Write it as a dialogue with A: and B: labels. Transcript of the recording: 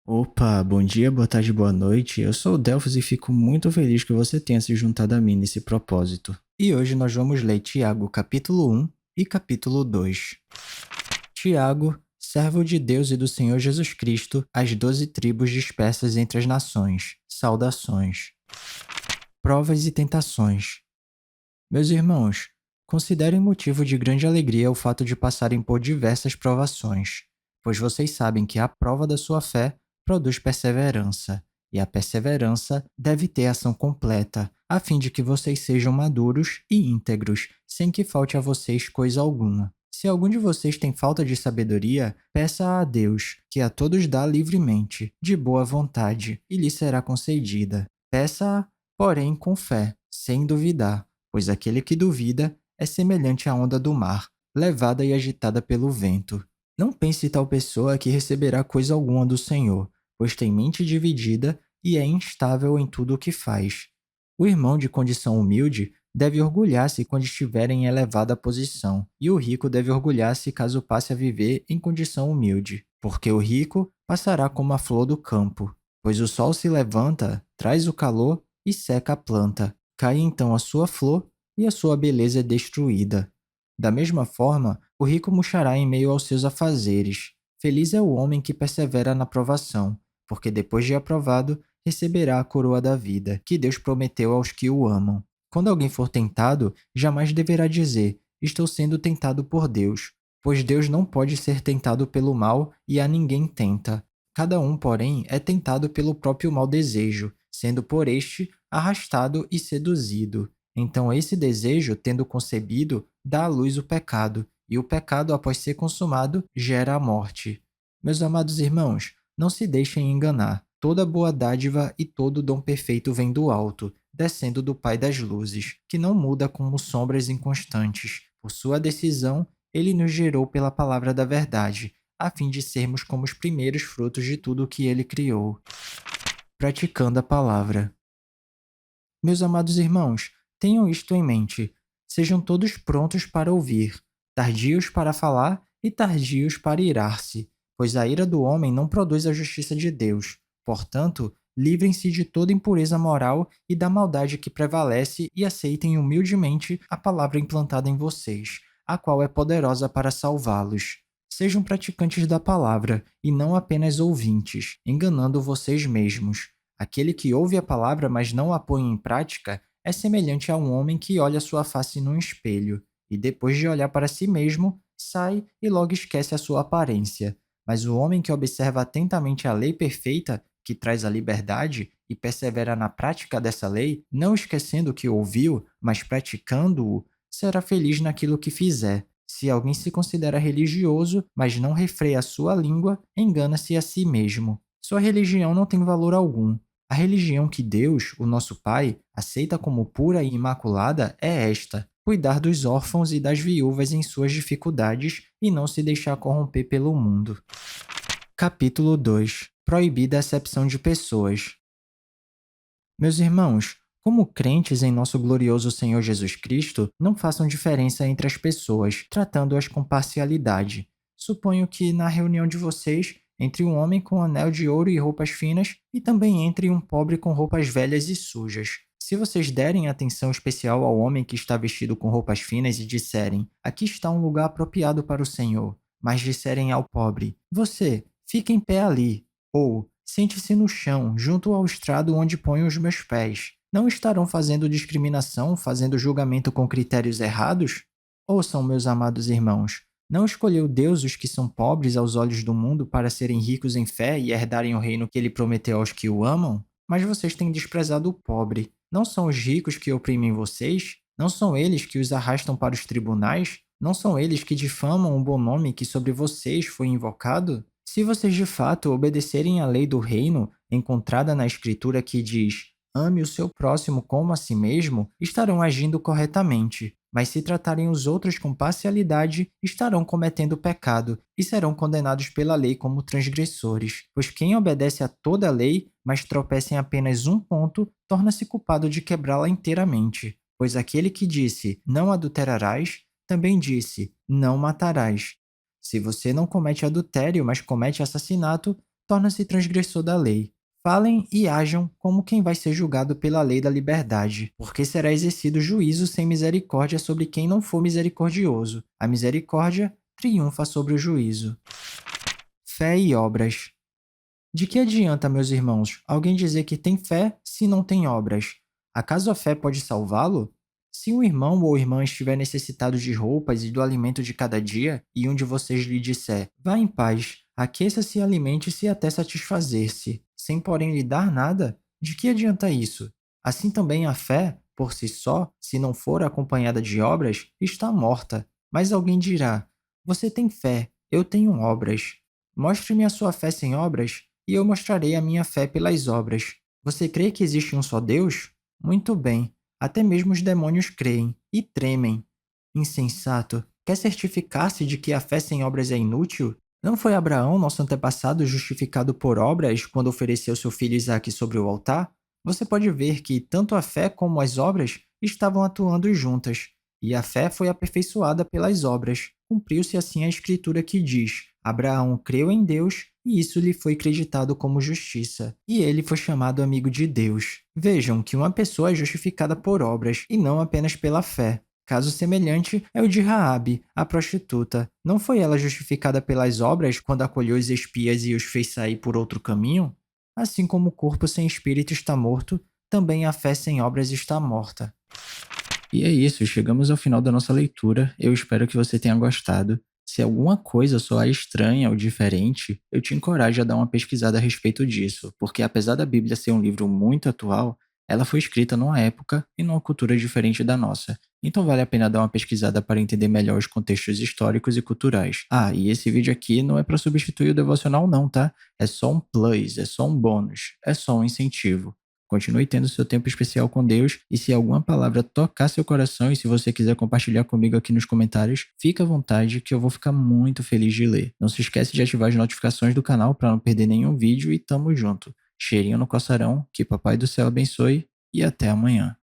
A: Opa, bom dia, boa tarde, boa noite. Eu sou o Delphos e fico muito feliz que você tenha se juntado a mim nesse propósito. E hoje nós vamos ler Tiago capítulo 1 e capítulo 2. Tiago, servo de Deus e do Senhor Jesus Cristo, às 12 tribos dispersas entre as nações. Saudações. Provas e tentações. Meus irmãos, considerem motivo de grande alegria o fato de passarem por diversas provações, pois vocês sabem que a prova da sua fé produz perseverança, e a perseverança deve ter ação completa, a fim de que vocês sejam maduros e íntegros, sem que falte a vocês coisa alguma. Se algum de vocês tem falta de sabedoria, peça a Deus, que a todos dá livremente, de boa vontade, e lhe será concedida. Peça-a, porém, com fé, sem duvidar, pois aquele que duvida é semelhante à onda do mar, levada e agitada pelo vento. Não pense tal pessoa que receberá coisa alguma do Senhor, pois tem mente dividida e é instável em tudo o que faz. O irmão de condição humilde deve orgulhar-se quando estiver em elevada posição, e o rico deve orgulhar-se caso passe a viver em condição humilde, porque o rico passará como a flor do campo, pois o sol se levanta, traz o calor e seca a planta. Cai então a sua flor e a sua beleza é destruída. Da mesma forma, o rico murchará em meio aos seus afazeres. Feliz é o homem que persevera na provação, porque depois de aprovado, receberá a coroa da vida, que Deus prometeu aos que o amam. Quando alguém for tentado, jamais deverá dizer: Estou sendo tentado por Deus, pois Deus não pode ser tentado pelo mal e a ninguém tenta. Cada um, porém, é tentado pelo próprio mau desejo, sendo por este arrastado e seduzido. Então, esse desejo, tendo concebido, dá à luz o pecado, e o pecado, após ser consumado, gera a morte. Meus amados irmãos, não se deixem enganar. Toda boa dádiva e todo dom perfeito vem do alto, descendo do Pai das luzes, que não muda como sombras inconstantes. Por sua decisão, ele nos gerou pela palavra da verdade, a fim de sermos como os primeiros frutos de tudo o que ele criou. Praticando a palavra. Meus amados irmãos, tenham isto em mente. Sejam todos prontos para ouvir, tardios para falar e tardios para irar-se, pois a ira do homem não produz a justiça de Deus. Portanto, livrem-se de toda impureza moral e da maldade que prevalece e aceitem humildemente a palavra implantada em vocês, a qual é poderosa para salvá-los. Sejam praticantes da palavra e não apenas ouvintes, enganando vocês mesmos. Aquele que ouve a palavra, mas não a põe em prática, é semelhante a um homem que olha sua face num espelho, e depois de olhar para si mesmo, sai e logo esquece a sua aparência. Mas o homem que observa atentamente a lei perfeita, que traz a liberdade, e persevera na prática dessa lei, não esquecendo o que ouviu, mas praticando-o, será feliz naquilo que fizer. Se alguém se considera religioso, mas não refreia a sua língua, engana-se a si mesmo. Sua religião não tem valor algum. A religião que Deus, o nosso Pai, aceita como pura e imaculada é esta: cuidar dos órfãos e das viúvas em suas dificuldades e não se deixar corromper pelo mundo. Capítulo 2. Proibida a acepção de pessoas. Meus irmãos, como crentes em nosso glorioso Senhor Jesus Cristo, não façam diferença entre as pessoas, tratando-as com parcialidade. Suponho que na reunião de vocês, entre um homem com anel de ouro e roupas finas, e também entre um pobre com roupas velhas e sujas. Se vocês derem atenção especial ao homem que está vestido com roupas finas e disserem: Aqui está um lugar apropriado para o Senhor, mas disserem ao pobre: Você, fique em pé ali, ou sente-se no chão, junto ao estrado onde ponho os meus pés. Não estarão fazendo discriminação, fazendo julgamento com critérios errados? Ouçam, meus amados irmãos, não escolheu Deus os que são pobres aos olhos do mundo para serem ricos em fé e herdarem o reino que ele prometeu aos que o amam? Mas vocês têm desprezado o pobre. Não são os ricos que oprimem vocês? Não são eles que os arrastam para os tribunais? Não são eles que difamam o bom nome que sobre vocês foi invocado? Se vocês de fato obedecerem à lei do reino, encontrada na Escritura que diz: ame o seu próximo como a si mesmo, estarão agindo corretamente. Mas se tratarem os outros com parcialidade, estarão cometendo pecado e serão condenados pela lei como transgressores. Pois quem obedece a toda a lei, mas tropeça em apenas um ponto, torna-se culpado de quebrá-la inteiramente. Pois aquele que disse: não adulterarás, também disse: não matarás. Se você não comete adultério, mas comete assassinato, torna-se transgressor da lei. Falem e hajam como quem vai ser julgado pela lei da liberdade, porque será exercido juízo sem misericórdia sobre quem não for misericordioso. A misericórdia triunfa sobre o juízo. Fé e obras. De que adianta, meus irmãos, alguém dizer que tem fé se não tem obras? Acaso a fé pode salvá-lo? Se um irmão ou irmã estiver necessitado de roupas e do alimento de cada dia, e um de vocês lhe disser, vá em paz, aqueça-se e alimente-se até satisfazer-se, sem porém lhe dar nada, de que adianta isso? Assim também a fé, por si só, se não for acompanhada de obras, está morta. Mas alguém dirá, você tem fé, eu tenho obras. Mostre-me a sua fé sem obras, e eu mostrarei a minha fé pelas obras. Você crê que existe um só Deus? Muito bem, até mesmo os demônios creem e tremem. Insensato, quer certificar-se de que a fé sem obras é inútil? Não foi Abraão, nosso antepassado, justificado por obras quando ofereceu seu filho Isaque sobre o altar? Você pode ver que tanto a fé como as obras estavam atuando juntas, e a fé foi aperfeiçoada pelas obras. Cumpriu-se assim a escritura que diz: Abraão creu em Deus e isso lhe foi creditado como justiça, e ele foi chamado amigo de Deus. Vejam que uma pessoa é justificada por obras e não apenas pela fé. Caso semelhante é o de Raabe, a prostituta. Não foi ela justificada pelas obras quando acolheu os espias e os fez sair por outro caminho? Assim como o corpo sem espírito está morto, também a fé sem obras está morta. E é isso, chegamos ao final da nossa leitura. Eu espero que você tenha gostado. Se alguma coisa soar estranha ou diferente, eu te encorajo a dar uma pesquisada a respeito disso, porque apesar da Bíblia ser um livro muito atual, ela foi escrita numa época e numa cultura diferente da nossa. Então vale a pena dar uma pesquisada para entender melhor os contextos históricos e culturais. Ah, e esse vídeo aqui não é para substituir o devocional não, tá? É só um plus, é só um bônus, é só um incentivo. Continue tendo seu tempo especial com Deus e se alguma palavra tocar seu coração e se você quiser compartilhar comigo aqui nos comentários, fica à vontade que eu vou ficar muito feliz de ler. Não se esquece de ativar as notificações do canal para não perder nenhum vídeo e tamo junto. Cheirinho no coçarão, que Papai do Céu abençoe e até amanhã.